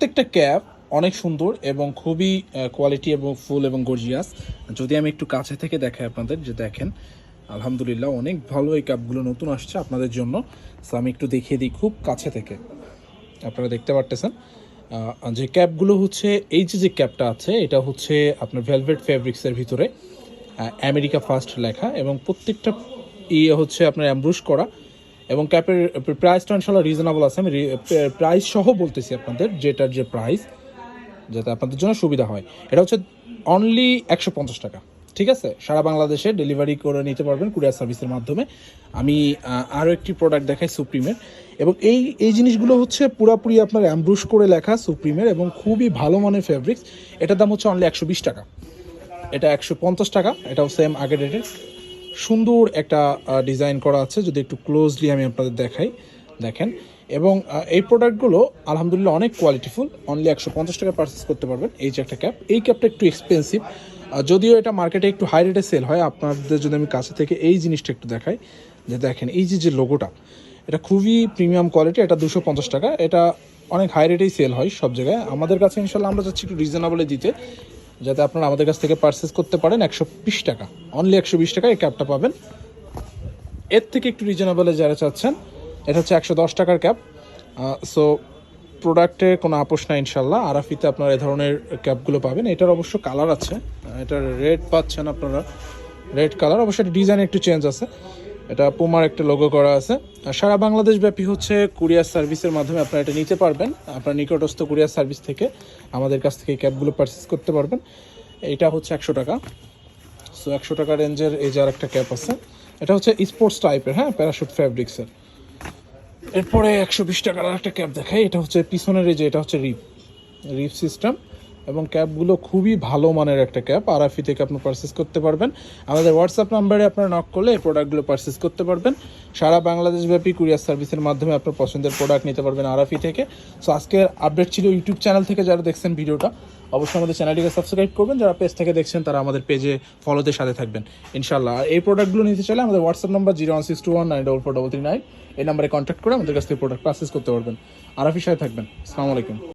প্রত্যেকটা ক্যাপ অনেক সুন্দর এবং খুবই কোয়ালিটি এবং ফুল এবং গর্জিয়াস। যদি আমি একটু কাছে থেকে দেখাই আপনাদের, যে দেখেন আলহামদুলিল্লাহ অনেক ভালো এই ক্যাপগুলো নতুন আসছে আপনাদের জন্য। সো আমি একটু দেখিয়ে দিই খুব কাছে থেকে, আপনারা দেখতে পারতেছেন যে ক্যাপগুলো হচ্ছে, এই যে ক্যাপটা আছে এটা হচ্ছে আপনার ভেলভেট ফেব্রিক্সের ভিতরে আমেরিকা ফার্স্ট লেখা, এবং প্রত্যেকটা ইয়ে হচ্ছে আপনার অ্যাম্ব্রুশ করা, এবং ক্যাপের প্রাইসটা ইনশাল্লাহ রিজনেবল আছে। আমি প্রাইস সহ বলতেছি আপনাদের, যেটার যে প্রাইস, যাতে আপনাদের জন্য সুবিধা হয়। এটা হচ্ছে অনলি 150 টাকা, ঠিক আছে? সারা বাংলাদেশে ডেলিভারি করে নিতে পারবেন কুরিয়ার সার্ভিসের মাধ্যমে। আমি আরও একটি প্রোডাক্ট দেখাই সুপ্রিমের, এবং এই জিনিসগুলো হচ্ছে পুরোপুরি আপনার অ্যাম্ব্রুশ করে লেখা সুপ্রিমের, এবং খুবই ভালো মানের ফেব্রিক্স। এটার দাম হচ্ছে অনলি 120 টাকা, এটা 150 টাকা। এটাও সেম আগের রেটের। সুন্দর একটা ডিজাইন করা আছে, যদি একটু ক্লোজলি আমি আপনাদের দেখাই, দেখেন। এবং এই প্রোডাক্টগুলো আলহামদুলিল্লাহ অনেক কোয়ালিটিফুল, অনলি 150 টাকা পারচেস করতে পারবেন। এই যে একটা ক্যাপ, এই ক্যাপটা একটু এক্সপেন্সিভ, যদিও এটা মার্কেটে একটু হাই রেটে সেল হয়। আপনাদের যদি আমি কাছে থেকে এই জিনিসটা একটু দেখাই, যে দেখেন এই যে লোগোটা, এটা খুবই প্রিমিয়াম কোয়ালিটি। এটা 250 টাকা, এটা অনেক হাই রেটেই সেল হয় সব জায়গায়। আমাদের কাছে ইনশাল্লাহ আমরা যাচ্ছি একটু রিজনেবলে দিতে, যাতে আপনারা আমাদের কাছ থেকে পারচেস করতে পারেন। 120 টাকা, অনলি 120 টাকা এই ক্যাপটা পাবেন। এর থেকে একটু রিজনেবলে যারা চাচ্ছেন, এটা হচ্ছে 110 টাকার ক্যাপ। সো প্রোডাক্টে কোনো আপোষ নাই ইনশাল্লাহ। আরাফিতে আপনারা এই ধরনের ক্যাপগুলো পাবেন। এটার অবশ্য কালার আছে, এটার রেড পাচ্ছেন আপনারা, রেড কালার। অবশ্য এটা ডিজাইন একটু চেঞ্জ আছে, এটা পুমার একটা লোগো করা আছে। সারা বাংলাদেশ ব্যাপী হচ্ছে কুরিয়ার সার্ভিসের মাধ্যমে আপনারা এটা নিতে পারবেন। আপনার নিকটস্থ কুরিয়ার সার্ভিস থেকে আমাদের কাছ থেকে এই ক্যাপগুলো পারচেস করতে পারবেন। এটা হচ্ছে 100 টাকা। সো 100 টাকা রেঞ্জের এই যে আর একটা ক্যাপ আছে, এটা হচ্ছে স্পোর্টস টাইপের, হ্যাঁ, প্যারাশুট ফ্যাব্রিক্সের। এরপরে 120 টাকার আর একটা ক্যাপ দেখাই, এটা হচ্ছে পিছনের এই যে, এটা হচ্ছে রিপ সিস্টেম, এবং ক্যাপগুলো খুবই ভালো মানের একটা ক্যাপ। আরাফি থেকে আপনি পারচেস করতে পারবেন। আমাদের হোয়াটসঅ্যাপ নাম্বারে আপনারা নক করলে এই প্রোডাক্টগুলো পারচেস করতে পারবেন। সারা বাংলাদেশব্যাপী কুরিয়ার সার্ভিসের মাধ্যমে আপনার পছন্দের প্রোডাক্ট নিতে পারবেন আরাফি থেকে। সো আজকের আপডেট ছিল ইউটিউব চ্যানেল থেকে যারা দেখছেন ভিডিওটা, অবশ্যই আমাদের চ্যানেলটিকে সাবস্ক্রাইব করবেন। যারা পেজ থেকে দেখছেন তারা আমাদের পেজে ফলোতে সাথে থাকবেন ইনশাল্লাহ। আর এই প্রোডাক্টগুলো নিতে চাইলে আমাদের হোয়াটসঅ্যাপ নাম্বার 01621944339, এই নাম্বারে কন্ট্যাক্ট করে আমাদের কাছ থেকে প্রোডাক্ট পারচেস করতে পারবেন। আরাফির সাথে থাকবেন। আসসালামু আলাইকুম।